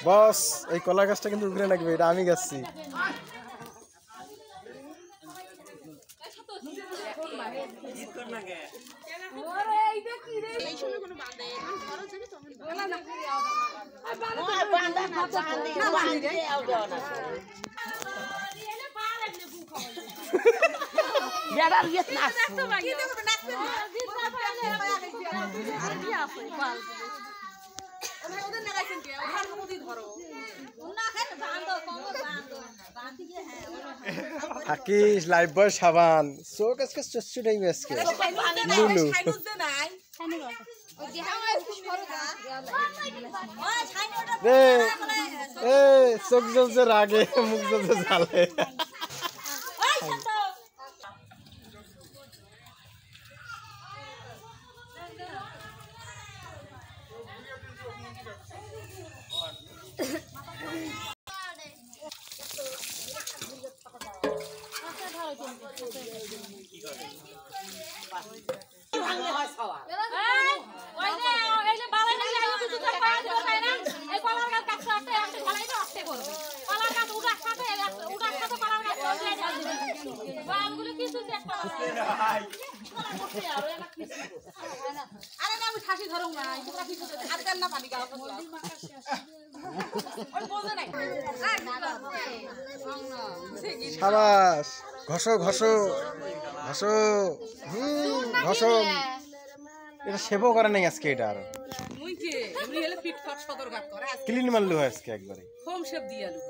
বস এই কলা গাছটা কিন্তু উগরে লাগবে, এটা আমি গাছছি। থাকিস লাইফ বয় সাবান চোখ আজকে চচ্চুটাই আজকে লুলু রে এ চোখ জ্বলছে রাগে মুখ জ্বলছে ঝালে সাবাস ঘষো ঘষো ঘষো ঘষো এটা সেবও করে নাই আজকে, এটা আর ক্লিন মারলু হয় আজকে একবারে হোম শেপ দিয়ে আলু